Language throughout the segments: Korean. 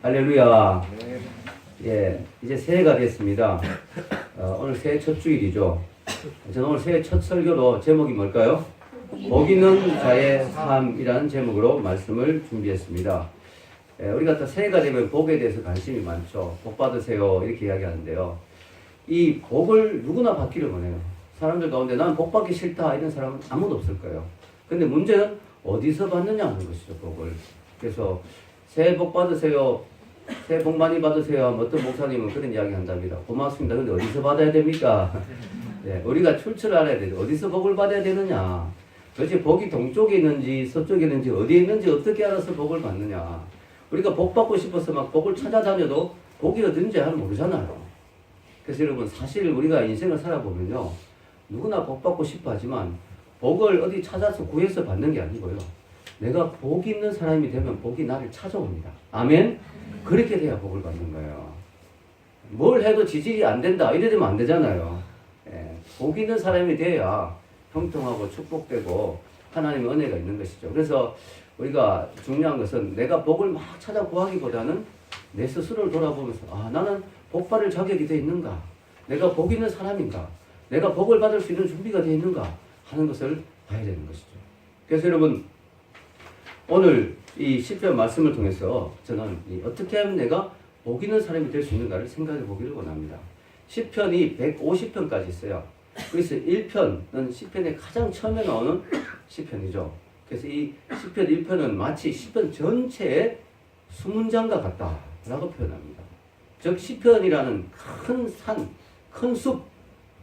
할렐루야. 예, 이제 새해가 됐습니다. 오늘 새해 첫 주일이죠. 저는 오늘 새해 첫 설교로 제목이 뭘까요? 복 있는 자의 삶이라는 제목으로 말씀을 준비했습니다. 예, 우리가 또 새해가 되면 복에 대해서 관심이 많죠. 복 받으세요 이렇게 이야기하는데요. 이 복을 누구나 받기를 원해요. 사람들 가운데 난 복 받기 싫다 이런 사람은 아무도 없을 거예요. 근데 문제는 어디서 받느냐 하는 것이죠, 복을. 그래서 새해 복 받으세요. 새해 복 많이 받으세요. 어떤 목사님은 그런 이야기 한답니다. 고맙습니다. 근데 어디서 받아야 됩니까? 네, 우리가 출처를 알아야 되죠. 어디서 복을 받아야 되느냐. 도대체 복이 동쪽에 있는지 서쪽에 있는지 어디에 있는지 어떻게 알아서 복을 받느냐. 우리가 복 받고 싶어서 막 복을 찾아다녀도 복이 어딘지 잘 모르잖아요. 그래서 여러분 사실 우리가 인생을 살아보면요. 누구나 복 받고 싶어 하지만 복을 어디 찾아서 구해서 받는 게 아니고요. 내가 복 있는 사람이 되면 복이 나를 찾아옵니다. 아멘? 그렇게 돼야 복을 받는 거예요. 뭘 해도 지질이 안 된다. 이래 되면 안 되잖아요. 예, 복 있는 사람이 돼야 형통하고 축복되고 하나님의 은혜가 있는 것이죠. 그래서 우리가 중요한 것은 내가 복을 막 찾아 구하기보다는 내 스스로를 돌아보면서 나는 복 받을 자격이 돼 있는가? 내가 복 있는 사람인가? 내가 복을 받을 수 있는 준비가 돼 있는가? 하는 것을 봐야 되는 것이죠. 그래서 여러분 오늘 이 시편 말씀을 통해서 저는 어떻게 하면 내가 복 있는 사람이 될 수 있는가를 생각해 보기를 원합니다. 시편이 150편까지 있어요. 그래서 1편은 시편의 가장 처음에 나오는 시편이죠. 그래서 이 시편 1편은 마치 시편 전체의 수문장과 같다라고 표현합니다. 즉 시편이라는 큰 산, 큰 숲,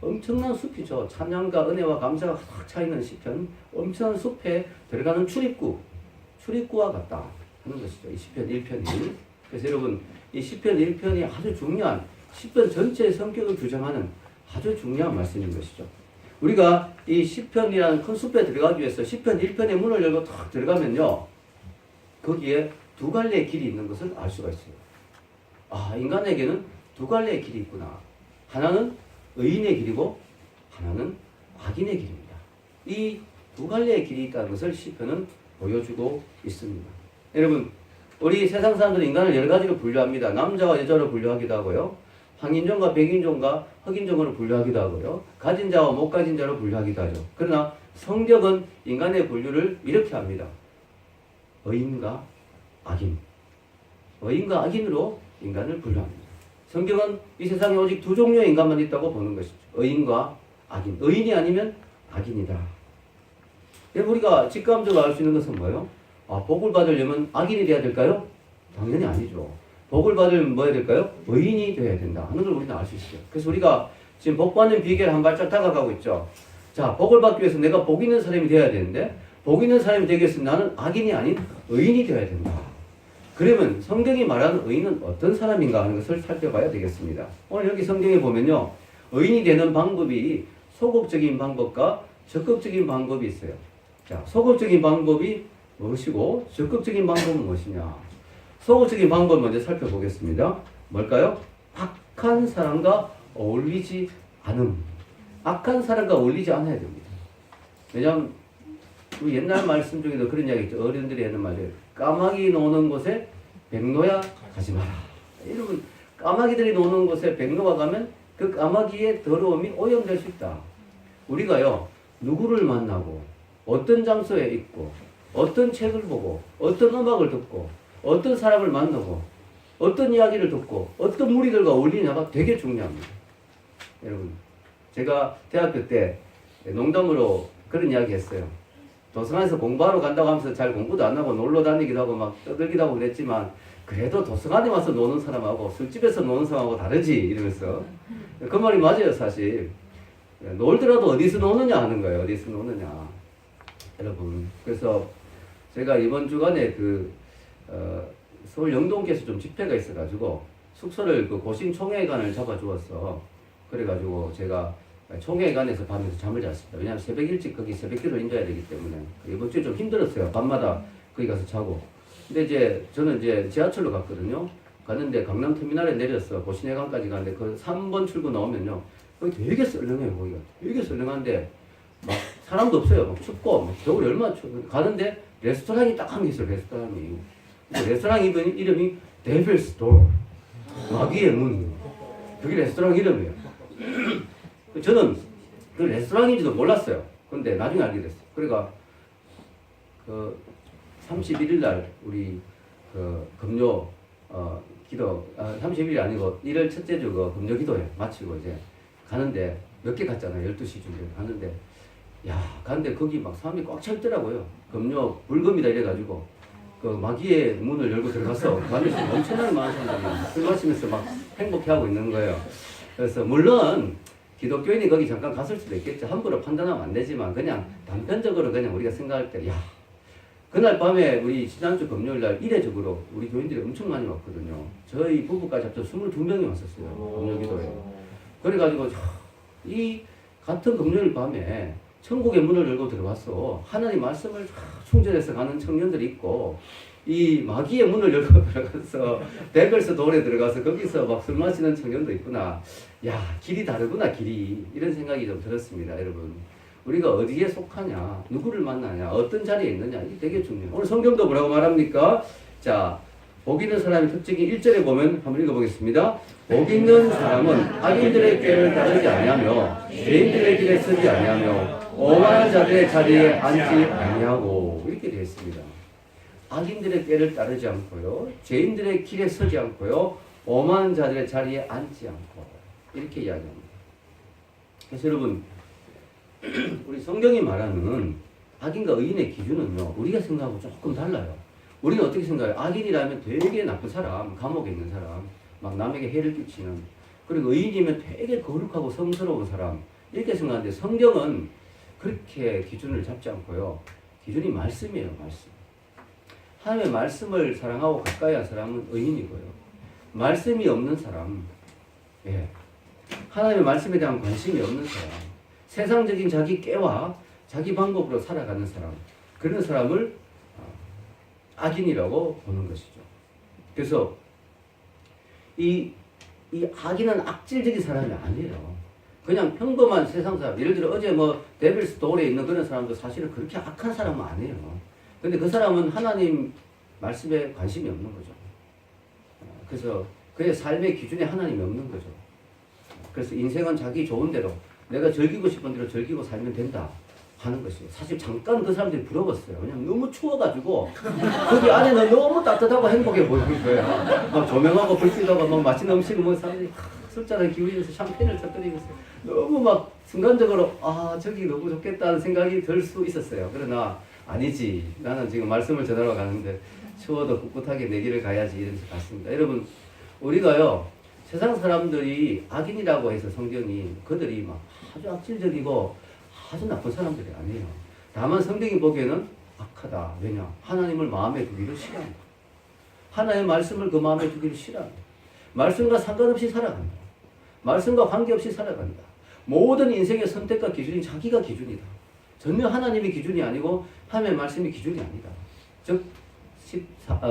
엄청난 숲이죠. 찬양과 은혜와 감사가 가득 차 있는 시편, 엄청난 숲에 들어가는 출입구와 같다 하는 것이죠. 이 시편 1편이. 그래서 여러분 이 시편 1편이 아주 중요한 시편 전체의 성격을 규정하는 아주 중요한 말씀인 것이죠. 우리가 이 시편이라는 큰 숲에 들어가기 위해서 시편 1편의 문을 열고 탁 들어가면요. 거기에 두 갈래의 길이 있는 것을 알 수가 있어요. 인간에게는 두 갈래의 길이 있구나. 하나는 의인의 길이고 하나는 악인의 길입니다. 이 두 갈래의 길이 있다는 것을 시편은 보여주고 있습니다. 여러분, 우리 세상 사람들은 인간을 여러 가지로 분류합니다. 남자와 여자로 분류하기도 하고요. 황인종과 백인종과 흑인종으로 분류하기도 하고요. 가진 자와 못 가진 자로 분류하기도 하죠. 그러나 성경은 인간의 분류를 이렇게 합니다. 의인과 악인. 의인과 악인으로 인간을 분류합니다. 성경은 이 세상에 오직 두 종류의 인간만 있다고 보는 것이죠. 의인과 악인. 의인이 아니면 악인이다. 우리가 직감적으로 알 수 있는 것은 뭐예요? 복을 받으려면 악인이 돼야 될까요? 당연히 아니죠. 복을 받으려면 뭐 해야 될까요? 의인이 되어야 된다 하는 걸 우리는 알 수 있어요. 그래서 우리가 지금 복 받는 비결 한 발짝 다가가고 있죠. 자, 복을 받기 위해서 내가 복 있는 사람이 되어야 되는데 복 있는 사람이 되기 위해서 나는 악인이 아닌 의인이 되어야 된다. 그러면 성경이 말하는 의인은 어떤 사람인가 하는 것을 살펴봐야 되겠습니다. 오늘 여기 성경에 보면요. 의인이 되는 방법이 소극적인 방법과 적극적인 방법이 있어요. 자, 소극적인 방법이 무엇이고 적극적인 방법은 무엇이냐. 소극적인 방법을 먼저 살펴보겠습니다. 뭘까요? 악한 사람과 어울리지 않음. 악한 사람과 어울리지 않아야 됩니다. 왜냐하면 우리 옛날 말씀 중에도 그런 이야기 있죠. 어른들이 하는 말이에요. 까마귀 노는 곳에 백로야 가지 마라. 여러분, 까마귀들이 노는 곳에 백로가 가면 그 까마귀의 더러움이 오염될 수 있다. 우리가요, 누구를 만나고 어떤 장소에 있고 어떤 책을 보고 어떤 음악을 듣고 어떤 사람을 만나고 어떤 이야기를 듣고 어떤 무리들과 어울리냐가 되게 중요합니다. 여러분, 제가 대학교 때 농담으로 그런 이야기 했어요. 도서관에서 공부하러 간다고 하면서 잘 공부도 안 하고 놀러 다니기도 하고 막 떠들기도 하고 그랬지만 그래도 도서관에 와서 노는 사람하고 술집에서 노는 사람하고 다르지 이러면서 그 말이 맞아요. 사실 놀더라도 어디서 노느냐 하는 거예요. 어디서 노느냐 여러분. 그래서 제가 이번 주간에 서울 영동께서 좀 집회가 있어가지고 숙소를 고신총회관을 잡아주었어. 그래가지고 제가 총회관에서 밤에서 잠을 잤습니다. 왜냐하면 새벽 일찍 거기 새벽기도 인도해야 되기 때문에 이번 주에 좀 힘들었어요. 밤마다 거기 가서 자고. 근데 저는 지하철로 갔거든요. 갔는데 강남터미널에 내렸어. 고신회관까지 가는데 그 3번 출구 나오면요. 거기 되게 썰렁해요. 거기가 되게 썰렁한데 막 사람도 없어요. 막 춥고 막 겨울이 얼마나 춥고 가는데 레스토랑이 딱 한 개 있어요. 레스토랑이. 레스토랑 이름이 Devil's Door. 마귀의 문. 그게 레스토랑 이름이에요. 저는 그 레스토랑인지도 몰랐어요. 근데 나중에 알게 됐어요. 그러니까 그 31일 날 우리 그 금요 기도 30일이 아니고 1월 첫째 주 그 금요 기도회 마치고 이제 가는데 몇 개 갔잖아요. 12시쯤 가는데 가는데 거기 막 사람이 꽉 차 있더라고요. 금요 불금이다 이래가지고 그 마귀의 문을 열고 들어가서 그 안에서 엄청나게 많은 사람들이 술 마시면서 막 행복해하고 있는 거예요. 그래서 물론 기독교인이 거기 잠깐 갔을 수도 있겠죠. 함부로 판단하면 안 되지만 그냥 단편적으로 그냥 우리가 생각할 때 그날 밤에 우리 지난주 금요일 날 이례적으로 우리 교인들이 엄청 많이 왔거든요. 저희 부부까지 합쳐 22명이 왔었어요. 금요 기도에. 그래가지고 이 같은 금요일 밤에 천국의 문을 열고 들어와서 하나님 말씀을 충전해서 가는 청년들이 있고 이 마귀의 문을 열고 들어가서 데빌스 돌에 들어가서 거기서 막 술 마시는 청년도 있구나. 길이 다르구나 길이. 이런 생각이 좀 들었습니다. 여러분. 우리가 어디에 속하냐, 누구를 만나냐, 어떤 자리에 있느냐 이게 되게 중요해요. 오늘 성경도 뭐라고 말합니까? 자, 복 있는 사람의 특징이 1절에 보면 한번 읽어보겠습니다. 복 있는 사람은 악인들의 꾀를 따르지 아니하며 죄인들의 길에 서지 아니하며 오만한 자들의 자리에 앉지 아니하고 이렇게 되어 있습니다. 악인들의 꾀를 따르지 않고요, 죄인들의 길에 서지 않고요, 오만한 자들의 자리에 앉지 않고 이렇게 이야기합니다. 그래서 여러분 우리 성경이 말하는 악인과 의인의 기준은요 우리가 생각하고 조금 달라요. 우리는 어떻게 생각해요? 악인이라면 되게 나쁜 사람, 감옥에 있는 사람, 막 남에게 해를 끼치는, 그리고 의인이면 되게 거룩하고 성스러운 사람 이렇게 생각하는데 성경은 그렇게 기준을 잡지 않고요. 기준이 말씀이에요. 말씀. 하나님의 말씀을 사랑하고 가까이 한 사람은 의인이고요. 말씀이 없는 사람, 하나님의 말씀에 대한 관심이 없는 사람, 세상적인 자기 깨와 자기 방법으로 살아가는 사람, 그런 사람을 악인이라고 보는 것이죠. 그래서 이 악인은 악질적인 사람이 아니에요. 그냥 평범한 세상 사람. 예를 들어 어제 데빌스 돌에 있는 그런 사람도 사실은 그렇게 악한 사람은 아니에요. 근데 그 사람은 하나님 말씀에 관심이 없는 거죠. 그래서 그의 삶의 기준에 하나님이 없는 거죠. 그래서 인생은 자기 좋은 대로 내가 즐기고 싶은 대로 즐기고 살면 된다 하는 것이에요. 사실 잠깐 그 사람들이 부러웠어요. 왜냐면 너무 추워가지고 거기 안에는 너무 따뜻하고 행복해 보이는 거예요. 막 조명하고 불빛하고 막 맛있는 음식을 먹는 사람들이 술잔을 기울이면서 샴페인을 터뜨리면서 너무 막 순간적으로 저기 너무 좋겠다는 생각이 들 수 있었어요. 그러나 아니지, 나는 지금 말씀을 전하러 가는데 추워도 꿋꿋하게 내 길을 가야지 이러면서 갔습니다. 여러분 우리가요 세상 사람들이 악인이라고 해서 성경이 그들이 막 아주 악질적이고 아주 나쁜 사람들이 아니에요. 다만 성경이 보기에는 악하다. 왜냐? 하나님을 마음에 두기를 싫어한다. 하나님의 말씀을 그 마음에 두기를 싫어한다. 말씀과 상관없이 살아간다. 말씀과 관계없이 살아간다. 모든 인생의 선택과 기준이 자기가 기준이다. 전혀 하나님의 기준이 아니고 하나님의 말씀이 기준이 아니다. 즉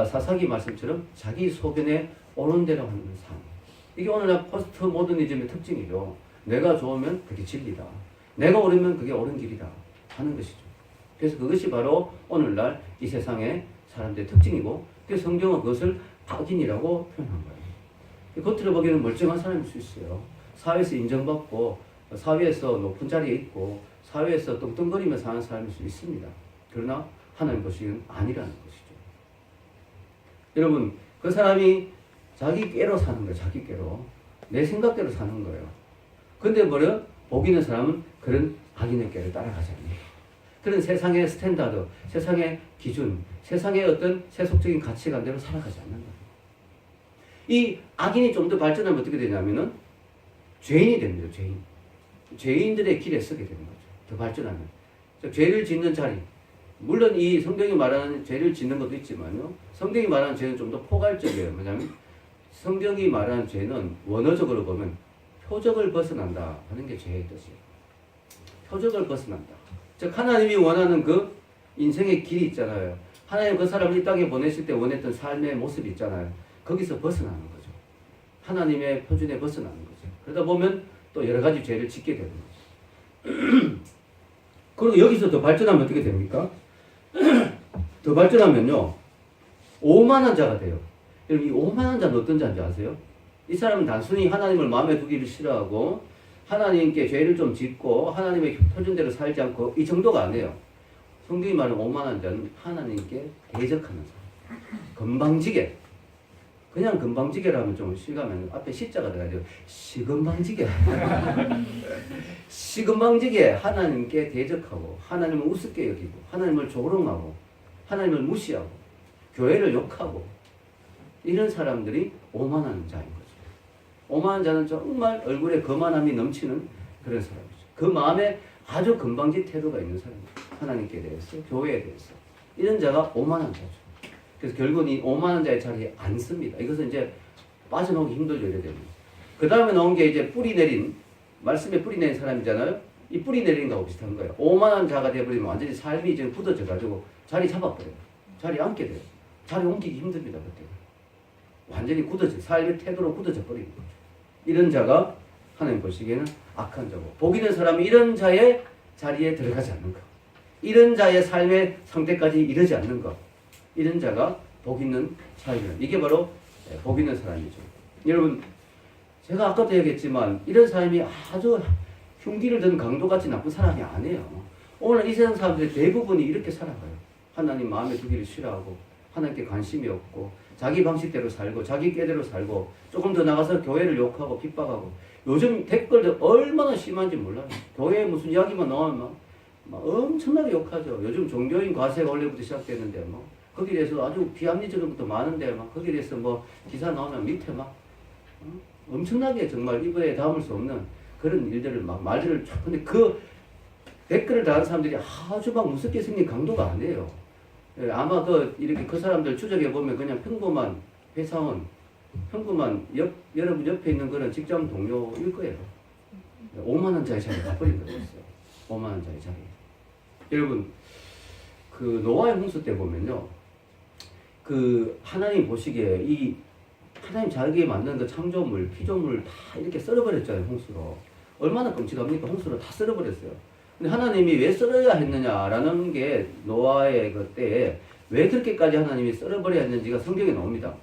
사사기 말씀처럼 자기 소견에 오는 대로 하는 삶. 이게 오늘날 포스트 모더니즘의 특징이죠. 내가 좋으면 그게 진리다. 내가 옳으면 그게 옳은 길이다 하는 것이죠. 그래서 그것이 바로 오늘날 이 세상의 사람들의 특징이고, 그래서 성경은 그것을 악인이라고 표현한 거예요. 겉으로 보기에는 멀쩡한 사람일 수 있어요. 사회에서 인정받고 사회에서 높은 자리에 있고 사회에서 떵떵거리며 사는 사람일 수 있습니다. 그러나 하나님 보시기에는 아니라는 것이죠. 여러분 그 사람이 자기 꾀로 사는 거예요. 자기 꾀로. 내 생각대로 사는 거예요. 근데 복 있는 사람은 그런 악인의 꾀를 따라가지 않아요. 그런 세상의 스탠다드, 세상의 기준, 세상의 어떤 세속적인 가치관대로 살아가지 않는 거예요. 이 악인이 좀 더 발전하면 어떻게 되냐면은 죄인이 됩니다. 죄인들의 길에 서게 되는 거죠. 더 발전하면. 죄를 짓는 자리. 물론 이 성경이 말하는 죄를 짓는 것도 있지만요. 성경이 말하는 죄는 좀 더 포괄적이에요. 뭐냐면 성경이 말하는 죄는 원어적으로 보면 표적을 벗어난다 하는 게 죄의 뜻이에요. 표적을 벗어난다. 즉 하나님이 원하는 그 인생의 길이 있잖아요. 하나님 그 사람을 이 땅에 보내실 때 원했던 삶의 모습이 있잖아요. 거기서 벗어나는 거죠. 하나님의 표준에 벗어나는 거죠. 그러다 보면 또 여러 가지 죄를 짓게 되는 거죠. 그리고 여기서 더 발전하면 어떻게 됩니까? 더 발전하면요. 오만한 자가 돼요. 여러분 이 오만한 자는 어떤 자인지 아세요? 이 사람은 단순히 하나님을 마음에 두기를 싫어하고 하나님께 죄를 좀 짓고 하나님의 표준대로 살지 않고 이 정도가 아니에요. 성경이 말하는 오만한 자는 하나님께 대적하는 사람. 건방지게. 그냥 건방지게라면 좀 실감하면 앞에 시자가 들어가야 돼요. 시건방지게. 시건방지게 하나님께 대적하고 하나님을 우습게 여기고 하나님을 조롱하고 하나님을 무시하고 교회를 욕하고 이런 사람들이 오만한 자인 거죠. 오만한 자는 정말 얼굴에 거만함이 넘치는 그런 사람이죠. 그 마음에 아주 건방진 태도가 있는 사람이죠. 하나님께 대해서, 교회에 대해서. 이런 자가 오만한 자죠. 그래서 결국은 이 오만한 자의 자리에 앉습니다. 이것은 이제 빠져나오기 힘들죠. 이래 되면. 그 다음에 나온 게 이제 뿌리 내린, 말씀에 뿌리 내린 사람이잖아요. 이 뿌리 내린 거하고 비슷한 거예요. 오만한 자가 되어버리면 완전히 삶이 이제 굳어져가지고 자리 잡아버려요. 자리 앉게 돼요. 자리 옮기기 힘듭니다. 그때. 완전히 굳어져, 삶의 태도로 굳어져 버리는 거죠. 이런 자가 하나님 보시기에는 악한 자고, 복 있는 사람이 이런 자의 자리에 들어가지 않는 것. 이런 자의 삶의 상태까지 이르지 않는 것. 이런 자가 복 있는 사람이에요. 이게 바로 복 있는 사람이죠. 여러분, 제가 아까도 얘기했지만 이런 사람이 아주 흉기를 든 강도같이 나쁜 사람이 아니에요. 오늘 이 세상 사람들의 대부분이 이렇게 살아가요. 하나님 마음에 두기를 싫어하고 하나님께 관심이 없고 자기 방식대로 살고 자기 꾀대로 살고 조금 더 나가서 교회를 욕하고 핍박하고 요즘 댓글들 얼마나 심한지 몰라요. 교회에 무슨 이야기만 나오면 막 엄청나게 욕하죠. 요즘 종교인 과세가 원래부터 시작됐는데 뭐 거기에 대해서 아주 비합리적인 것도 많은데 막 거기에 대해서 뭐 기사 나오면 밑에 막 엄청나게 정말 입에 담을 수 없는 그런 일들을 막 말들을 쫙. 근데 그 댓글을 다는 사람들이 아주 막 무섭게 생긴 강도가 아니에요. 아마 이렇게 그 사람들 추적해 보면 그냥 평범한 회사원, 평범한 여러분 옆에 있는 그런 직장 동료일 거예요. 오만한 자의 자리에 가버린 거였어요. 오만한 자의 자리. 여러분, 그 노아의 홍수 때 보면요, 그 하나님 보시기에 이 하나님 자기에 만든 그 창조물, 피조물 다 이렇게 썰어버렸잖아요, 홍수로. 얼마나 끔찍합니까? 홍수로 다 썰어버렸어요. 근데 하나님이 왜 썰어야 했느냐라는 게 노아의 그때에 왜 그렇게까지 하나님이 썰어버려야 했는지가 성경에 나옵니다.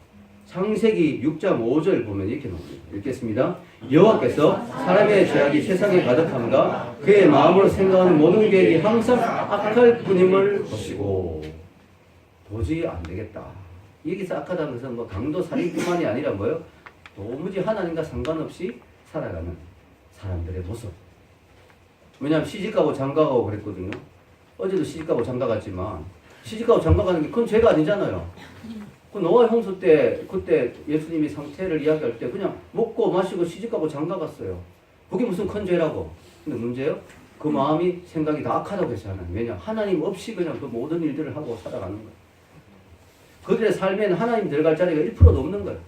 창세기 6장 5절 보면 이렇게 나옵니다. 읽겠습니다. 여호와께서 사람의 죄악이 세상에 가득함과 그의 마음으로 생각하는 모든 계획이 항상 악할 뿐임을 보시고 도저히 안 되겠다. 여기서 악하다는 것은 뭐 강도 살인뿐만이 아니라 뭐요? 도무지 하나님과 상관없이 살아가는 사람들의 모습. 왜냐하면 시집가고 장가가고 그랬거든요. 어제도 시집가고 장가갔지만 시집가고 장가가는 게 그건 죄가 아니잖아요. 그 노아 홍수 때 그때 예수님이 상태를 이야기할 때 그냥 먹고 마시고 시집가고 장가갔어요. 그게 무슨 큰 죄라고. 근데 문제요? 그 마음이 생각이 다 악하다고 했어요. 왜냐? 하나님 없이 그냥 그 모든 일들을 하고 살아가는 거예요. 그들의 삶에는 하나님 들어갈 자리가 1%도 없는 거예요.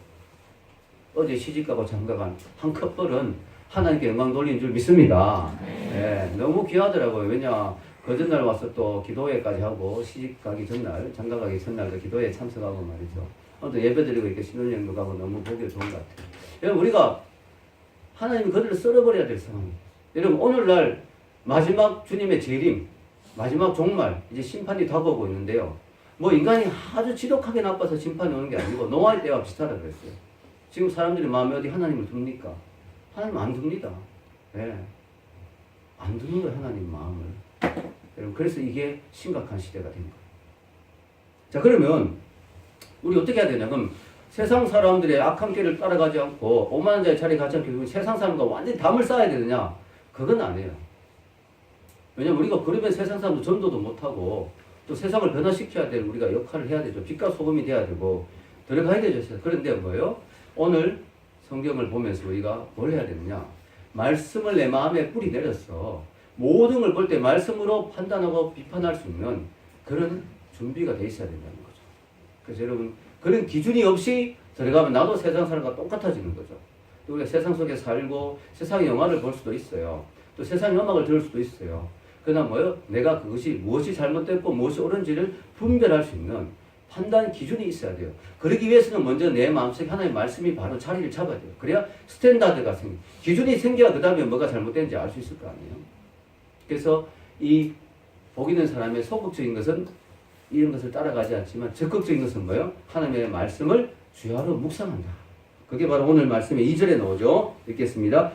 어제 시집가고 장가간 한 커플은 하나님께 영광 돌리는 줄 믿습니다. 네, 너무 귀하더라고요. 왜냐, 그 전날 와서 또 기도회까지 하고 시집 가기 전날, 장가 가기 전날도 기도회에 참석하고 말이죠. 아무튼 예배 드리고 이렇게 신혼여행도 가고 너무 보기 좋은 것 같아요. 여러분, 우리가 하나님이 그들을 썰어버려야 될 상황이에요. 여러분, 오늘날 마지막 주님의 재림, 마지막 종말, 이제 심판이 다가오고 있는데요. 뭐 인간이 아주 지독하게 나빠서 심판이 오는 게 아니고 노아의 때와 비슷하다고 그랬어요. 지금 사람들이 마음에 어디 하나님을 둡니까? 하나님 안 둡니다. 네. 안 두는 거예요, 하나님 마음을. 여러분, 그래서 이게 심각한 시대가 된 거예요. 자, 그러면 우리 어떻게 해야 되냐? 그럼 세상 사람들의 악한 길을 따라가지 않고 오만한 자의 자리에 가지 않게 세상 사람과 완전히 담을 쌓아야 되느냐? 그건 아니에요. 왜냐면 우리가 그러면 세상 사람도 전도도 못하고 또 세상을 변화시켜야 될 우리가 역할을 해야 되죠. 빛과 소금이 돼야 되고 들어가야 되죠. 그런데 뭐예요? 오늘 성경을 보면서 우리가 뭘 해야 되느냐? 말씀을 내 마음에 뿌리 내렸어. 모든 걸 볼 때 말씀으로 판단하고 비판할 수 있는 그런 준비가 돼 있어야 된다는 거죠. 그래서 여러분, 그런 기준이 없이 들어가면 나도 세상 사람과 똑같아지는 거죠. 또 우리가 세상 속에 살고 세상의 영화를 볼 수도 있어요. 또 세상의 음악을 들을 수도 있어요. 그러나 뭐요? 내가 그것이 무엇이 잘못됐고 무엇이 옳은지를 분별할 수 있는 판단 기준이 있어야 돼요. 그러기 위해서는 먼저 내 마음속에 하나님의 말씀이 바로 자리를 잡아야 돼요. 그래야 스탠다드가 생겨. 기준이 생겨야 그 다음에 뭐가 잘못된지 알 수 있을 거 아니에요. 그래서 이 복 있는 사람의 소극적인 것은 이런 것을 따라가지 않지만 적극적인 것은 뭐예요? 하나님의 말씀을 주야로 묵상한다. 그게 바로 오늘 말씀의 2절에 나오죠. 읽겠습니다.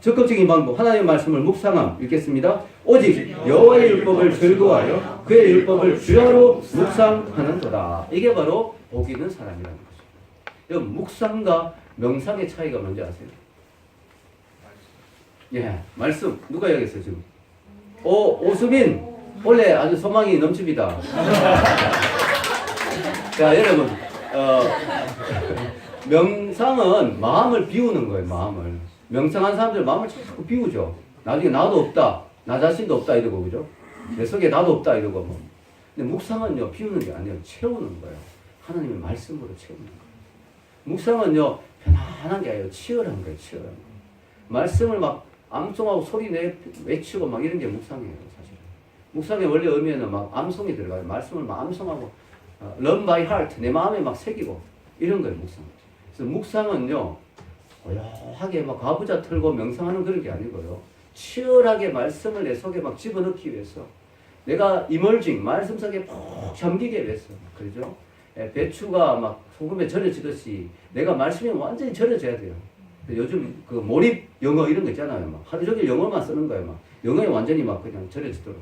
적극적인 방법, 하나님의 말씀을 묵상함. 읽겠습니다. 오직 여호와의 율법을 즐거워하여 그의 율법을 주야로 묵상하는도다. 이게 바로 복 있는 사람이라는 것입니다. 여러분, 묵상과 명상의 차이가 뭔지 아세요? 예, 말씀 누가 이야기했어요 지금? 오수빈 원래 아주 소망이 넘칩니다. 자, 여러분, 명상은 마음을 비우는 거예요. 마음을 명상한 사람들 마음을 자꾸 비우죠. 나중에 나도 없다, 나 자신도 없다 이러고, 그죠? 내 속에 나도 없다 이러고 뭐. 근데 묵상은요, 비우는 게 아니에요. 채우는 거예요. 하나님의 말씀으로 채우는 거예요. 묵상은요, 편안한 게 아니에요. 치열한 거예요. 치열한 거. 말씀을 막 암송하고 소리 외치고 막 이런 게 묵상이에요. 사실은. 묵상의 원래 의미에는 막 암송이 들어가요. 말씀을 막 암송하고 learn by heart, 내 마음에 막 새기고 이런 거예요. 묵상. 그래서 묵상은요, 고요하게 막 과부자 틀고 명상하는 그런 게 아니고요, 치열하게 말씀을 내 속에 막 집어넣기 위해서, 내가 이멀징 말씀 속에 푹 잠기게 위해서, 그렇죠? 배추가 막 소금에 절여지듯이 내가 말씀에 완전히 절여져야 돼요. 요즘 그 몰입 영어 이런 거 있잖아요. 막 하루 종일 영어만 쓰는 거예요. 막 영어에 완전히 막 그냥 절여지도록.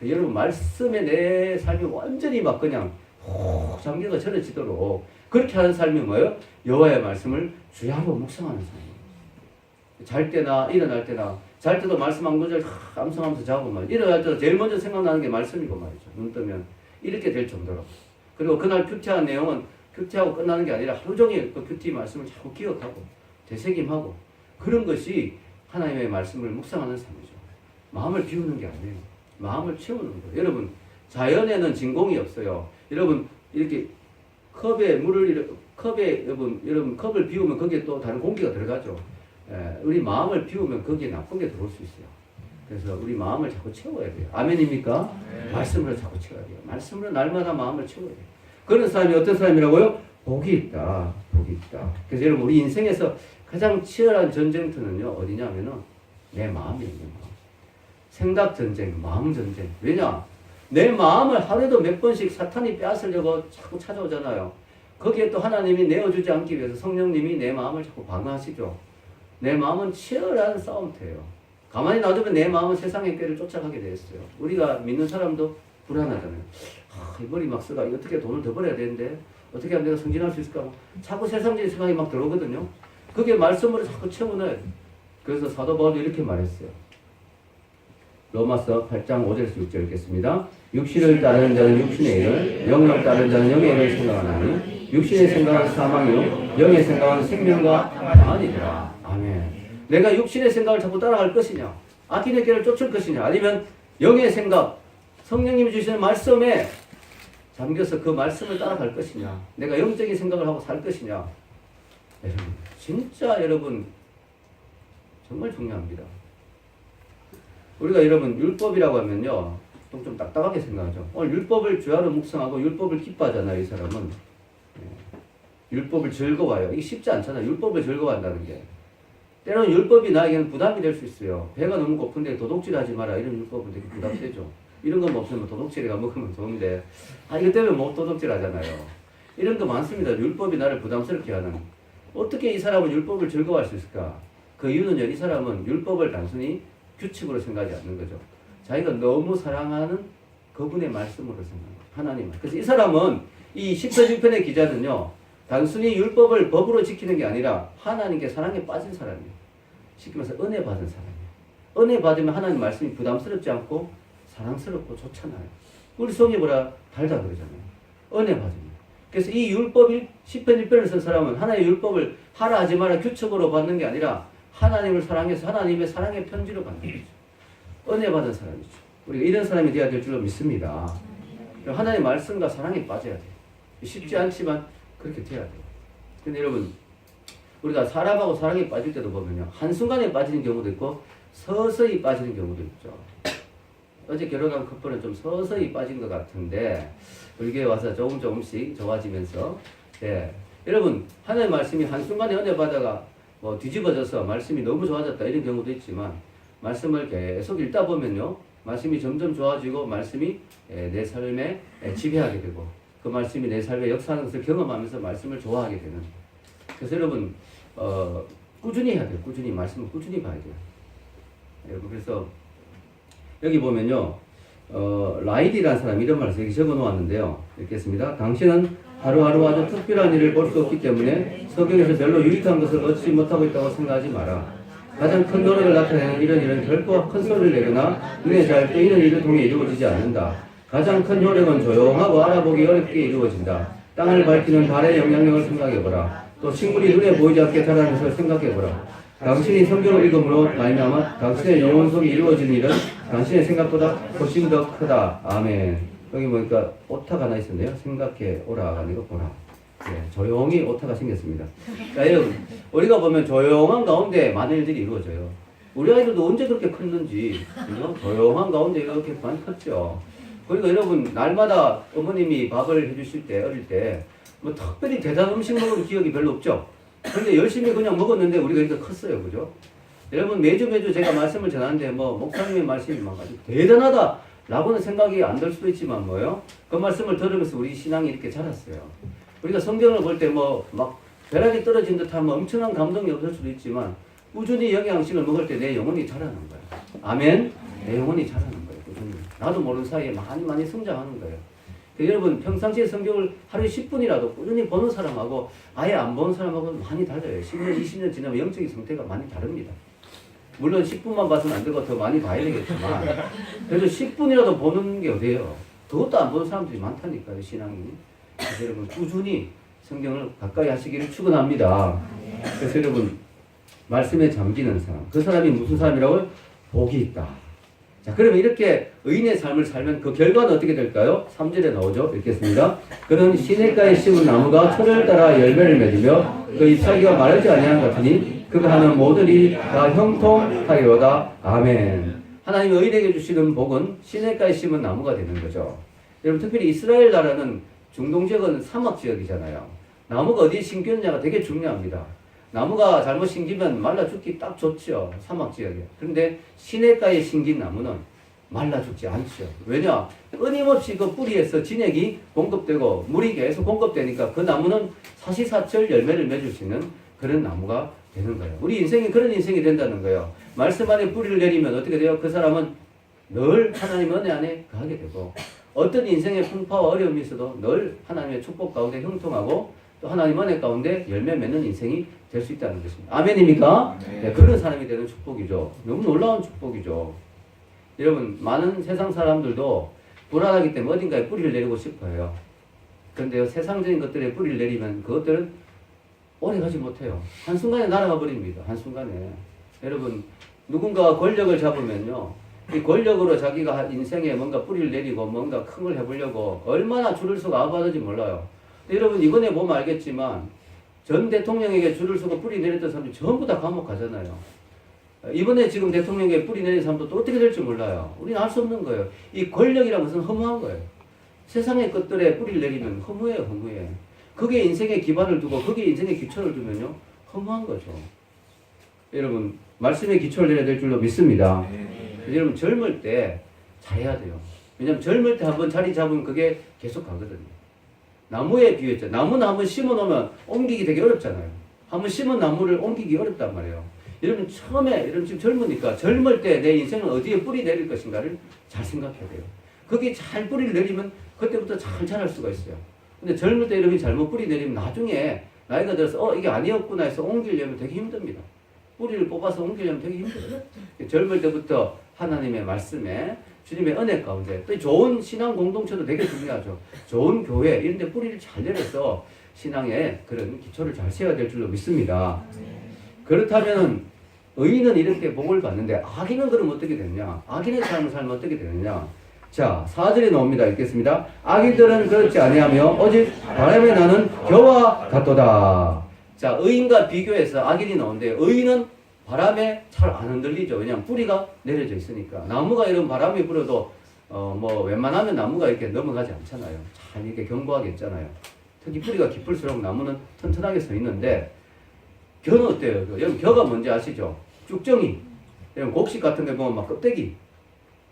여러분, 말씀에 내 삶이 완전히 막 그냥 푹 잠겨가 절여지도록 그렇게 하는 삶이 뭐예요? 여호와의 말씀을 주야로 묵상하는 삶이에요. 잘 때나 일어날 때나, 잘 때도 말씀 한 구절 암송하면서 자고 막, 일어날 때도 제일 먼저 생각나는 게 말씀이고 말이죠. 눈 뜨면 이렇게 될 정도로. 그리고 그날 큐티한 내용은 큐티하고 끝나는 게 아니라 하루 종일 그 큐티 말씀을 자꾸 기억하고 되새김하고, 그런 것이 하나님의 말씀을 묵상하는 삶이죠. 마음을 비우는 게 아니에요. 마음을 채우는 거예요. 여러분, 자연에는 진공이 없어요. 여러분, 이렇게 컵에 물을, 여러분 컵을 비우면 거기에 또 다른 공기가 들어가죠. 우리 마음을 비우면 거기에 나쁜 게 들어올 수 있어요. 그래서 우리 마음을 자꾸 채워야 돼요. 아멘입니까? 네. 말씀으로 자꾸 채워야 돼요. 말씀으로 날마다 마음을 채워야 돼요. 그런 사람이 어떤 사람이라고요? 복이 있다. 복이 있다. 그래서 여러분, 우리 인생에서 가장 치열한 전쟁터는요, 어디냐면은 내 마음이에요. 내 마음. 생각 전쟁, 마음 전쟁. 왜냐? 내 마음을 하루에도 몇 번씩 사탄이 빼앗으려고 자꾸 찾아오잖아요. 거기에 또 하나님이 내어주지 않기 위해서 성령님이 내 마음을 자꾸 방어하시죠. 내 마음은 치열한 싸움터예요. 가만히 놔두면 내 마음은 세상의 꾀를 쫓아가게 돼 있어요. 우리가 믿는 사람도 불안하잖아요. 이 머리 막 쓰가, 어떻게 돈을 더 벌어야 되는데, 어떻게 하면 내가 승진할 수 있을까? 자꾸 세상적인 생각이 막 들어오거든요. 그게 말씀으로 자꾸 채워넣어요. 그래서 사도 바울도 이렇게 말했어요. 로마서 8장 5절에서 6절 읽겠습니다. 육신을 따르는 자는 육신의 일을, 영을 따르는 자는 영의 일을 생각하나니 육신의 생각은 사망이요 영의 생각은 생명과 평안이니라. 아멘. 내가 육신의 생각을 자꾸 따라갈 것이냐, 악인의 길을 쫓을 것이냐, 아니면 영의 생각, 성령님이 주시는 말씀에 잠겨서 그 말씀을 따라갈 것이냐, 내가 영적인 생각을 하고 살 것이냐. 여러분, 진짜 여러분 정말 중요합니다. 우리가 여러분 율법이라고 하면요, 좀 딱딱하게 생각하죠. 오늘 율법을 주야로 묵상하고 율법을 기뻐하잖아요. 이 사람은 율법을 즐거워해요. 이게 쉽지 않잖아요. 율법을 즐거워한다는 게. 때로는 율법이 나에게는 부담이 될 수 있어요. 배가 너무 고픈데 도둑질하지 마라, 이런 율법은 되게 부담되죠. 이런 거 없으면 도둑질이가 먹으면 좋은데, 이것 때문에 못 도둑질하잖아요. 이런 거 많습니다. 율법이 나를 부담스럽게 하는. 어떻게 이 사람은 율법을 즐거워할 수 있을까? 그 이유는요, 이 사람은 율법을 단순히 규칙으로 생각하지 않는 거죠. 자기가 너무 사랑하는 그분의 말씀으로 생각합니다. 하나님. 그래서 이 사람은, 이 10편 1편의 기자는요, 단순히 율법을 법으로 지키는 게 아니라 하나님께 사랑에 빠진 사람이에요. 쉽게 말해서 은혜 받은 사람이에요. 은혜 받으면 하나님 말씀이 부담스럽지 않고 사랑스럽고 좋잖아요. 우리 속이 뭐라 달다 그러잖아요. 은혜 받으면. 그래서 이 율법 10편 1편을 쓴 사람은 하나의 율법을 하라 하지 마라 규칙으로 받는 게 아니라 하나님을 사랑해서 하나님의 사랑의 편지로 받는 거죠. 은혜 받은 사람이죠. 우리가 이런 사람이 되어야 될 줄로 믿습니다. 하나님의 말씀과 사랑에 빠져야 돼요. 쉽지 않지만 그렇게 돼야 돼요. 근데 여러분, 우리가 사람하고 사랑에 빠질 때도 보면요, 한순간에 빠지는 경우도 있고 서서히 빠지는 경우도 있죠. 어제 결혼한 커플은 좀 서서히 빠진 것 같은데 우리 교회 와서 조금씩 좋아지면서, 여러분, 하나님의 말씀이 한순간에 은혜 받아가 뭐 뒤집어져서 말씀이 너무 좋아졌다 이런 경우도 있지만, 말씀을 계속 읽다 보면요, 말씀이 점점 좋아지고 말씀이 내 삶에 지배하게 되고, 그 말씀이 내 삶에 역사하는 것을 경험하면서 말씀을 좋아하게 되는. 그래서 여러분 꾸준히 해야 돼요. 꾸준히 말씀을 꾸준히 봐야 돼요. 여러분 그래서 여기 보면요. 라이디라는 사람이 이런 말을 여기 적어 놓았는데요. 읽겠습니다. 당신은 하루하루 아주 특별한 일을 볼 수 없기 때문에 성경에서 별로 유익한 것을 얻지 못하고 있다고 생각하지 마라. 가장 큰 노력을 나타내는 이런 일은 결코 큰 소리를 내거나 눈에 잘 띄는 일을 통해 이루어지지 않는다. 가장 큰 노력은 조용하고 알아보기 어렵게 이루어진다. 땅을 밝히는 달의 영향력을 생각해보라. 또 식물이 눈에 보이지 않게 자라는 것을 생각해보라. 당신이 성경을 읽음으로 말미암아 당신의 영혼 속에 이루어지는 일은 당신의 생각보다 훨씬 더 크다. 아멘. 여기 보니까 오타가 하나 있었네요. 생각해 오라가 아니고 보라. 네, 조용히 오타가 생겼습니다. 자, 여러분 우리가 보면 조용한 가운데 많은 일들이 이루어져요. 우리 아이들도 언제 그렇게 컸는지 조용한 가운데 이렇게 많이 컸죠. 그러니까 여러분 날마다 어머님이 밥을 해주실 때 어릴 때 뭐 특별히 대단한 음식 먹은 기억이 별로 없죠. 그런데 열심히 그냥 먹었는데 우리가 이렇게 컸어요. 그죠? 여러분 매주 제가 말씀을 전하는데 뭐 목사님의 말씀이 막 아주 대단하다라고는 생각이 안 들 수도 있지만 뭐요? 그 말씀을 들으면서 우리 신앙이 이렇게 자랐어요. 우리가 성경을 볼 때 뭐 막 벼락이 떨어진 듯하면 엄청난 감동이 없을 수도 있지만 꾸준히 영양식을 먹을 때 내 영혼이 자라는 거예요. 아멘? 내 영혼이 자라는 거예요. 꾸준히. 나도 모르는 사이에 많이 성장하는 거예요. 여러분 평상시에 성경을 하루에 10분이라도 꾸준히 보는 사람하고 아예 안 보는 사람하고 많이 달라요. 10년, 20년 지나면 영적인 상태가 많이 다릅니다. 물론 10분만 봐서는 안 되고 더 많이 봐야 되겠지만 그래도 10분이라도 보는 게 어디예요? 그것도 안 보는 사람들이 많다니까요. 신앙이. 그래서 여러분 꾸준히 성경을 가까이 하시기를 축원합니다. 그래서 여러분 말씀에 잠기는 사람, 그 사람이 무슨 사람이라고요? 복이 있다. 자, 그러면 이렇게 의인의 삶을 살면 그 결과는 어떻게 될까요? 3절에 나오죠. 읽겠습니다. 그는 시냇가에 심은 나무가 철을 따라 열매를 맺으며 그 잎사귀가 마르지 아니하는 것 같으니 그가 하는 모든 일이 다 형통하리로다. 아멘. 하나님이 의인에게 주시는 복은 시냇가에 심은 나무가 되는 거죠. 여러분 특별히 이스라엘 나라는 중동 지역은 사막 지역이잖아요. 나무가 어디에 심겼느냐가 되게 중요합니다. 나무가 잘못 심기면 말라 죽기 딱 좋죠. 사막 지역에. 그런데 시냇가에 심긴 나무는 말라 죽지 않죠. 왜냐? 끊임없이 그 뿌리에서 진액이 공급되고 물이 계속 공급되니까 그 나무는 사시사철 열매를 맺을 수 있는 그런 나무가 되는 거예요. 우리 인생이 그런 인생이 된다는 거예요. 말씀 안에 뿌리를 내리면 어떻게 돼요? 그 사람은 늘 하나님 은혜 안에 가게 되고 어떤 인생의 풍파와 어려움이 있어도 늘 하나님의 축복 가운데 형통하고 또 하나님 은혜 가운데 열매 맺는 인생이 될 수 있다는 것입니다. 아멘입니까? 네, 그런 사람이 되는 축복이죠. 너무 놀라운 축복이죠. 여러분 많은 세상 사람들도 불안하기 때문에 어딘가에 뿌리를 내리고 싶어요. 그런데요 세상적인 것들에 뿌리를 내리면 그것들은 오래 가지 못해요. 한순간에 날아가 버립니다. 한순간에. 여러분 누군가 권력을 잡으면요 이 권력으로 자기가 인생에 뭔가 뿌리를 내리고 뭔가 큰 걸 해보려고 얼마나 줄을 서고 아부하는지 몰라요. 여러분 이번에 보면 알겠지만 전 대통령에게 줄을 서고 뿌리 내렸던 사람들이 전부 다 감옥 가잖아요. 이번에 지금 대통령에게 뿌리 내린 사람도 또 어떻게 될지 몰라요. 우리는 알 수 없는 거예요. 이 권력이라는 것은 허무한 거예요. 세상의 것들에 뿌리를 내리면 허무해요. 허무해. 그게 인생의 기반을 두고 거기에 인생의 기초를 두면요 허무한 거죠. 여러분 말씀의 기초를 내려야 될 줄로 믿습니다. 여러분 젊을 때 잘해야 돼요. 왜냐하면 젊을 때 한번 자리 잡으면 그게 계속 가거든요. 나무에 비유했죠. 나무는 한번 심어놓으면 옮기기 되게 어렵잖아요. 한번 심은 나무를 옮기기 어렵단 말이에요. 여러분 처음에 여러분 지금 젊으니까 젊을 때 내 인생은 어디에 뿌리 내릴 것인가를 잘 생각해야 돼요. 거기에 잘 뿌리를 내리면 그때부터 잘 자랄 수가 있어요. 근데 젊을 때 여러분이 잘못 뿌리 내리면 나중에 나이가 들어서 이게 아니었구나 해서 옮기려면 되게 힘듭니다. 뿌리를 뽑아서 옮기려면 되게 힘들어요. 젊을 때부터 하나님의 말씀에 주님의 은혜 가운데 또 좋은 신앙 공동체도 되게 중요하죠. 좋은 교회 이런 데 뿌리를 잘 내려서 신앙의 그런 기초를 잘 세워야 될 줄로 믿습니다. 그렇다면 의인은 이렇게 복을 받는데 악인은 그럼 어떻게 되느냐? 악인의 삶을 살면 어떻게 되느냐? 자, 4절에 나옵니다. 읽겠습니다. 악인들은 그렇지 아니하며 오직 바람에 나는 겨와 같도다. 자, 의인과 비교해서 악인이 나오는데 의인은 바람에 잘 안 흔들리죠. 왜냐하면 뿌리가 내려져 있으니까. 나무가 이런 바람이 불어도 뭐 웬만하면 나무가 이렇게 넘어가지 않잖아요. 잘 이렇게 견고하게 있잖아요. 특히 뿌리가 깊을수록 나무는 튼튼하게 서 있는데 겨는 어때요? 여러분 겨가 뭔지 아시죠? 쭉정이. 여러분 곡식 같은 데 보면 막 껍데기.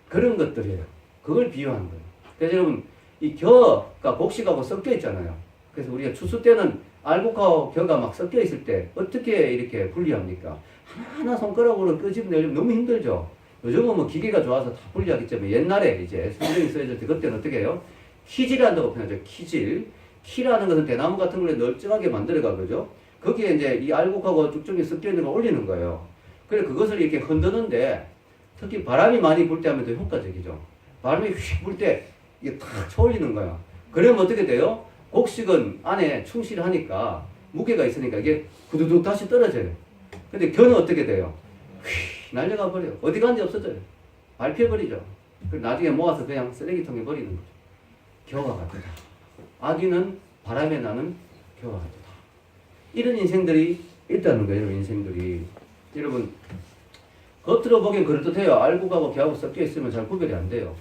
그런 것들이에요. 그걸 비유하는 거예요. 그래서 여러분 이 겨가 곡식하고 섞여 있잖아요. 그래서 우리가 추수 때는 알곡하고 겨가 막 섞여 있을 때 어떻게 이렇게 분리합니까? 하나하나 손가락으로 끄집어내려면 너무 힘들죠. 요즘은 뭐 기계가 좋아서 다 분리하기 때문에 옛날에 이제 성경이 써있을 때 그때는 어떻게 해요? 키질한다고 표현하죠. 키질. 키라는 것은 대나무 같은 걸 널찍하게 만들어가 그죠? 거기에 이제 이 알곡하고 쭉쭉이 섞여 있는 걸 올리는 거예요. 그래 그것을 이렇게 흔드는데 특히 바람이 많이 불 때 하면 더 효과적이죠. 바람이 휙 불 때 이게 탁 쳐올리는 거야. 그러면 어떻게 돼요? 곡식은 안에 충실하니까 무게가 있으니까 이게 구두둑 다시 떨어져요. 근데 겨는 어떻게 돼요? 휙 날려가 버려요. 어디 간지 없어져요. 밟혀버리죠. 그리고 나중에 모아서 그냥 쓰레기통에 버리는 거죠. 겨와 같다. 아기는 바람에 나는 겨와 같다. 이런 인생들이 있다는 거예요. 여러분 인생들이. 여러분 겉으로 보기엔 그럴듯해요. 알곡하고 겨하고 섞여 있으면 잘 구별이 안 돼요.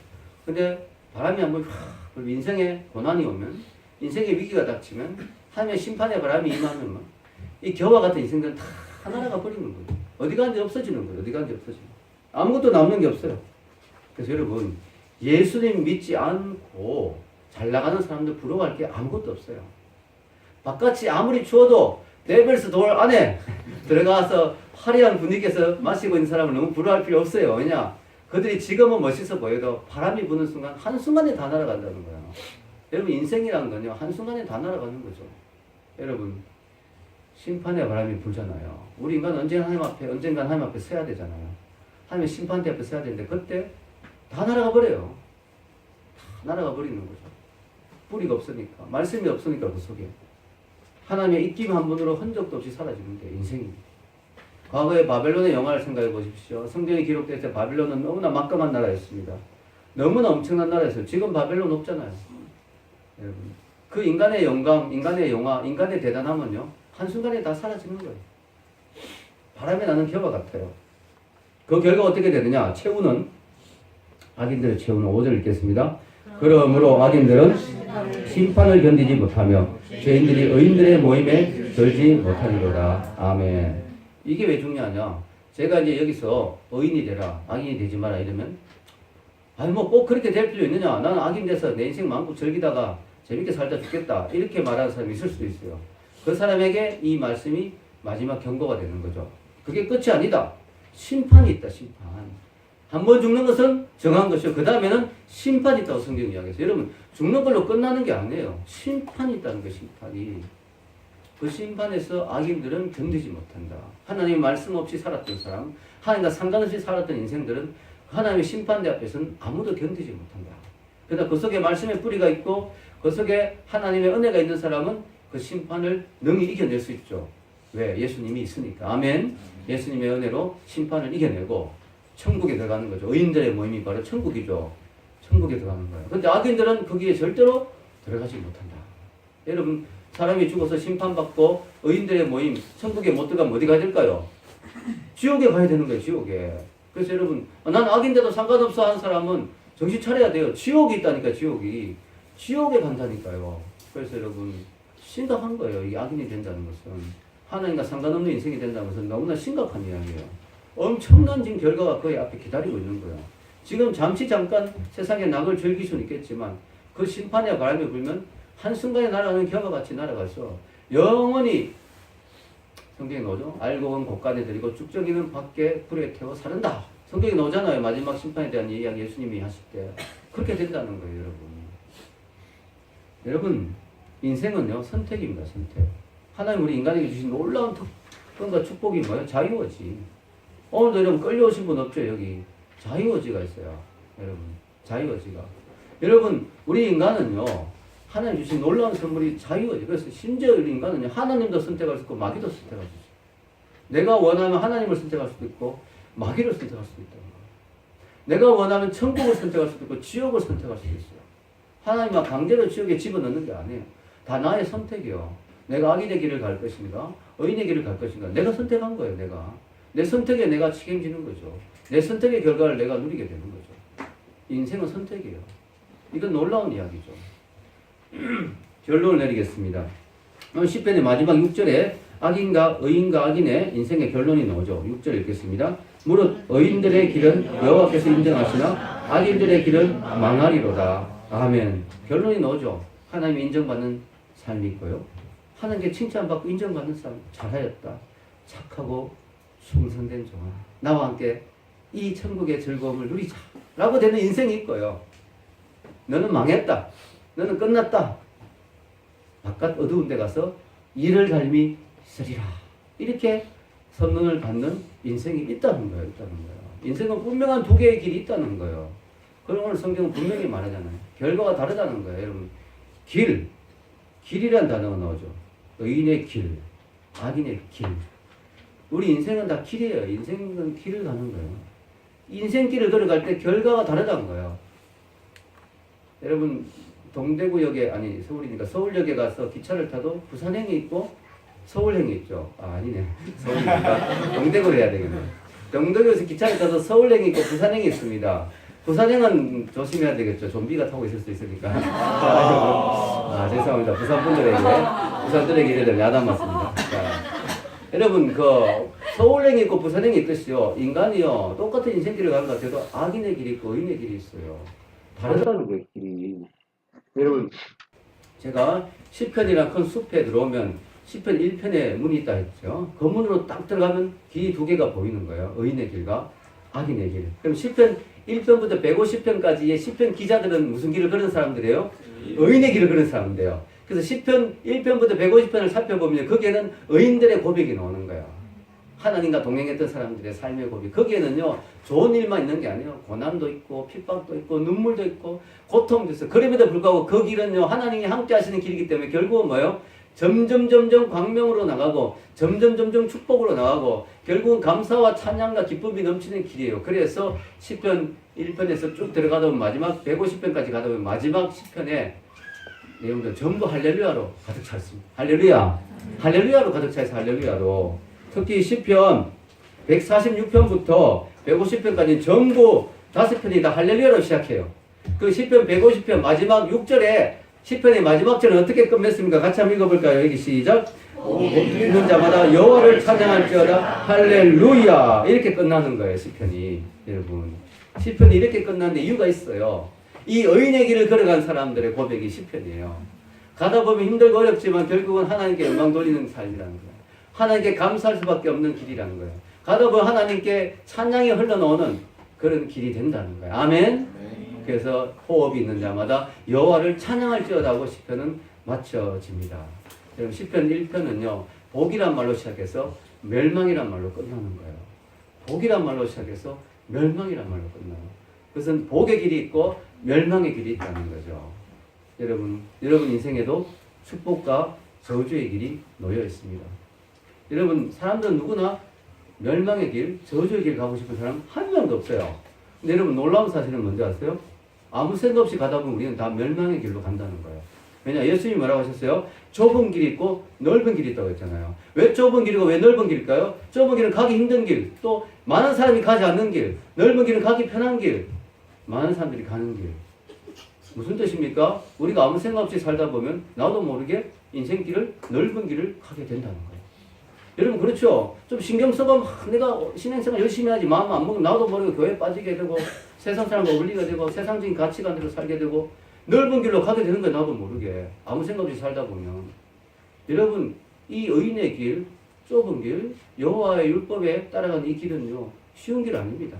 근데 바람이 한번 그리고 인생에 고난이 오면 인생의 위기가 닥치면 하나님의 심판의 바람이 임하면 이 겨와 같은 인생들은 다 하나가 버리는 거예요. 어디 가는지 없어지는 거예요. 어디 가는지 없어지는 거예요. 아무것도 남는 게 없어요. 그래서 여러분 예수님 믿지 않고 잘 나가는 사람들 부러워할 게 아무것도 없어요. 바깥이 아무리 추워도 데빌스 돌 안에 들어가서 화려한 분위기에서 마시고 있는 사람을 너무 부러워할 필요 없어요. 왜냐? 그들이 지금은 멋있어 보여도 바람이 부는 순간 한순간에 다 날아간다는 거예요. 여러분 인생이란 건요 한순간에 다 날아가는 거죠. 여러분 심판의 바람이 불잖아요. 우리 인간은 언젠간 하나님 앞에 서야 되잖아요. 하나님의 심판대 앞에 서야 되는데 그때 다 날아가 버려요. 다 날아가 버리는 거죠. 뿌리가 없으니까 말씀이 없으니까 그 속에 하나님의 입김 한 번으로 흔적도 없이 사라지는 게 인생입니다. 과거의 바벨론의 영화를 생각해 보십시오. 성경에 기록될 때 바벨론은 너무나 막강한 나라였습니다. 너무나 엄청난 나라였어요. 지금 바벨론 없잖아요. 여러분 그 인간의 영광, 인간의 영화, 인간의 대단함은요 한순간에 다 사라지는 거예요. 바람에 나는 겨와 같아요. 그 결과 어떻게 되느냐? 최후는 악인들의 최후는 5절 읽겠습니다. 그러므로 악인들은 심판을 견디지 못하며 죄인들이 의인들의 모임에 들지 못하리로다. 아멘. 이게 왜 중요하냐? 제가 이제 여기서 의인이 되라, 악인이 되지 마라 이러면 아니 뭐 꼭 그렇게 될 필요 있느냐? 나는 악인 돼서 내 인생 마음껏 즐기다가 재밌게 살다 죽겠다 이렇게 말하는 사람이 있을 수도 있어요. 그 사람에게 이 말씀이 마지막 경고가 되는 거죠. 그게 끝이 아니다. 심판이 있다. 심판. 한 번 죽는 것은 정한 것이요. 그 다음에는 심판이 있다고 성경이 이야기했어요. 여러분 죽는 걸로 끝나는 게 아니에요. 심판이 있다는 거예요. 심판이. 그 심판에서 악인들은 견디지 못한다. 하나님의 말씀 없이 살았던 사람, 하나님과 상관없이 살았던 인생들은 하나님의 심판대 앞에서는 아무도 견디지 못한다. 그러나 그 속에 말씀의 뿌리가 있고 그 속에 하나님의 은혜가 있는 사람은 그 심판을 능히 이겨낼 수 있죠. 왜? 예수님이 있으니까. 아멘. 예수님의 은혜로 심판을 이겨내고 천국에 들어가는 거죠. 의인들의 모임이 바로 천국이죠. 천국에 들어가는 거예요. 그런데 악인들은 거기에 절대로 들어가지 못한다. 여러분 사람이 죽어서 심판받고 의인들의 모임 천국에 못 들어가면 어디 가야 될까요? 지옥에 가야 되는 거예요. 지옥에. 그래서 여러분 난 악인데도 상관없어 하는 사람은 정신 차려야 돼요. 지옥이 있다니까. 지옥이. 지옥에 간다니까요. 그래서 여러분 심각한 거예요. 이 악인이 된다는 것은. 하나님과 상관없는 인생이 된다는 것은 너무나 심각한 이야기예요. 엄청난 지금 결과가 거의 앞에 기다리고 있는 거예요. 지금 잠깐 세상의 낙을 즐길 수는 있겠지만 그 심판의 바람이 불면 한순간에 날아가는 겨와 같이 날아가서 영원히 성경에 나오죠. 알곡은 곳간에 들이고 쭉정이는 밖에 불에 태워 사른다. 성경에 나오잖아요. 마지막 심판에 대한 이야기 예수님이 하실 때. 그렇게 된다는 거예요. 여러분 인생은요 선택입니다. 선택. 하나님 우리 인간에게 주신 놀라운 특권과 축복이 뭐예요? 자유의지. 오늘도 여러분 끌려오신 분 없죠? 여기 자유의지가 있어요. 여러분 자유의지가. 여러분 우리 인간은요 하나님 주신 놀라운 선물이 자유의지. 그래서 심지어 우리 인간은요 하나님도 선택할 수 있고 마귀도 선택할 수 있어요. 내가 원하면 하나님을 선택할 수도 있고 마귀를 선택할 수도 있다는 거예요. 내가 원하면 천국을 선택할 수도 있고 지옥을 선택할 수도 있어요. 하나님은 강제로 지옥에 집어넣는 게 아니에요. 다 나의 선택이요. 내가 악인의 길을 갈 것인가 의인의 길을 갈 것인가 내가 선택한 거예요. 내 선택에 내가 책임지는 거죠. 내 선택의 결과를 내가 누리게 되는 거죠. 인생은 선택이에요. 이건 놀라운 이야기죠. 결론을 내리겠습니다. 시편의 마지막 6절에 악인과 의인과 악인의 인생의 결론이 나오죠. 6절 읽겠습니다. 무릇 의인들의 길은 여호와께서 인정하시나 악인들의 길은 망하리로다. 아멘. 결론이 나오죠. 하나님 인정받는 삶이 있고요. 하나님께 칭찬받고 인정받는 삶. 잘하였다. 착하고 충성된 종아. 나와 함께 이 천국의 즐거움을 누리자. 라고 되는 인생이 있고요. 너는 망했다. 너는 끝났다. 바깥 어두운 데 가서 이를 갈미 쓰리라. 이렇게 선언을 받는 인생이 있다는 거예요. 인생은 분명한 두 개의 길이 있다는 거예요. 그럼 오늘 성경은 분명히 말하잖아요. 결과가 다르다는 거예요. 여러분, 길이라는 단어가 나오죠. 의인의 길, 악인의 길. 우리 인생은 다 길이에요. 인생은 길을 가는 거예요. 인생길을 걸어갈 때 결과가 다르다는 거예요. 여러분, 동대구역에, 아니 서울이니까 서울역에 가서 기차를 타도 부산행이 있고 서울행이 있죠. 아니네. 서울이니까 동대구를 해야 되겠네. 동대구에서 기차를 타도 서울행이 있고 부산행이 있습니다. 부산행은 조심해야 되겠죠. 좀비가 타고 있을 수 있으니까. 죄송합니다. 부산분들에게 이래도 야단 맞습니다. 여러분, 서울행이 있고 부산행이 있듯이요. 인간이요. 똑같은 인생길을 가는 것 같아도 악인의 길이 있고 의인의 길이 있어요. 다르다는 거예요, 길이. 여러분, 제가 시편이란 큰 숲에 들어오면 시편 1편에 문이 있다 했죠. 그 문으로 딱 들어가면 길이 두 개가 보이는 거예요. 의인의 길과 악인의 길. 그럼 시편 1편부터 150편까지의 시편 기자들은 무슨 길을 걸은 사람들이에요? 의인의 길을 걸은 사람들이에요. 그래서 시편 1편부터 150편을 살펴보면 거기에는 의인들의 고백이 나오는 거예요. 하나님과 동행했던 사람들의 삶의 고백. 거기에는요, 좋은 일만 있는 게 아니에요. 고난도 있고, 핍박도 있고, 눈물도 있고, 고통도 있어요. 그럼에도 불구하고 그 길은요, 하나님이 함께 하시는 길이기 때문에 결국은 뭐예요? 점점 광명으로 나가고, 점점 축복으로 나가고, 결국은 감사와 찬양과 기쁨이 넘치는 길이에요. 그래서 시편 1편에서 쭉 들어가다 보면 마지막 150편까지 가다 보면 마지막 시편에 내용들 전부 할렐루야로 가득 차 있습니다. 할렐루야로 가득 차 있어요. 할렐루야로. 특히 시편 146편부터 150편까지 전부 5편이 다 할렐루야로 시작해요. 그 시편 150편 마지막 6절에 시편의 마지막 절은 어떻게 끝맺습니까? 같이 한번 읽어볼까요? 여기 시작. 읽는 자마다 여호와를 찬양할지어다 할렐루야. 이렇게 끝나는 거예요. 시편이. 여러분, 시편이 이렇게 끝나는데 이유가 있어요. 이 의인의 길을 걸어간 사람들의 고백이 시편이에요. 가다 보면 힘들고 어렵지만 결국은 하나님께 영광 돌리는 삶이라는 거예요. 하나님께 감사할 수밖에 없는 길이라는 거예요. 가다 보면 하나님께 찬양이 흘러나오는 그런 길이 된다는 거예요. 아멘. 그래서 호흡이 있는 자마다 여호와를 찬양할지어다 하고 시편은 마쳐집니다. 여러분, 시편 1편은요, 복이란 말로 시작해서 멸망이란 말로 끝나는 거예요. 복이란 말로 시작해서 멸망이란 말로 끝나요. 그것은 복의 길이 있고 멸망의 길이 있다는 거죠. 여러분 인생에도 축복과 저주의 길이 놓여 있습니다. 여러분, 사람들은 누구나 멸망의 길, 저주의 길 가고 싶은 사람 한 명도 없어요. 근데 여러분, 놀라운 사실은 뭔지 아세요? 아무 생각 없이 가다 보면 우리는 다 멸망의 길로 간다는 거예요. 왜냐? 예수님이 뭐라고 하셨어요? 좁은 길이 있고 넓은 길이 있다고 했잖아요. 왜 좁은 길이고 왜 넓은 길일까요? 좁은 길은 가기 힘든 길, 또 많은 사람이 가지 않는 길, 넓은 길은 가기 편한 길, 많은 사람들이 가는 길. 무슨 뜻입니까? 우리가 아무 생각 없이 살다 보면 나도 모르게 인생길을, 넓은 길을 가게 된다는 거예요. 여러분, 그렇죠? 좀 신경 써봐. 내가 신앙생활 열심히 하지. 마음 안 먹으면 나도 모르게 교회에 빠지게 되고, 세상 사람과 어울리게 되고, 세상적인 가치관대로 살게 되고, 넓은 길로 가게 되는 거예요. 나도 모르게. 아무 생각 없이 살다 보면. 여러분, 이 의인의 길, 좁은 길, 여호와의 율법에 따라가는 이 길은요, 쉬운 길 아닙니다.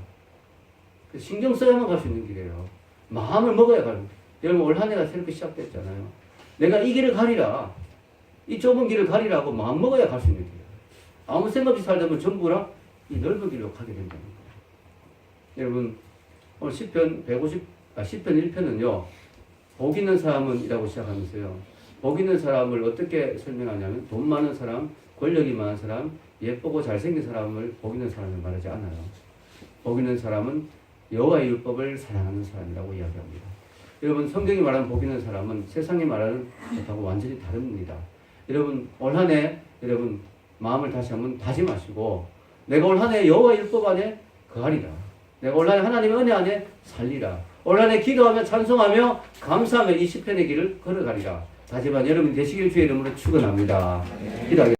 신경 써야만 갈 수 있는 길이에요. 마음을 먹어야 가는 길. 여러분, 올 한 해가 새롭게 시작됐잖아요. 내가 이 길을 가리라. 이 좁은 길을 가리라고 마음 먹어야 갈 수 있는 길이에요. 아무 생각 없이 살다 보면 전부라 이 넓은 길로 가게 된다는 거예요. 여러분, 오늘 시편 1편은요, 복 있는 사람은 이라고 시작하면서요, 복 있는 사람을 어떻게 설명하냐면, 돈 많은 사람, 권력이 많은 사람, 예쁘고 잘생긴 사람을 복 있는 사람을 말하지 않아요. 복 있는 사람은 여호와의 율법을 사랑하는 사람이라고 이야기합니다. 여러분, 성경이 말하는 복 있는 사람은 세상이 말하는 것하고 완전히 다릅니다. 여러분, 올 한 해 여러분 마음을 다시 한번 다짐하시고, 내가 올 한 해 여호와의 율법 안에 거하리라. 내가 올 한 해 하나님의 은혜 안에 살리라. 올 한 해 기도하며 찬송하며 감사하며 이 시편의 길을 걸어가리라. 다짐한 여러분 되시길 주의 이름으로 축원합니다. 기도하겠습니다.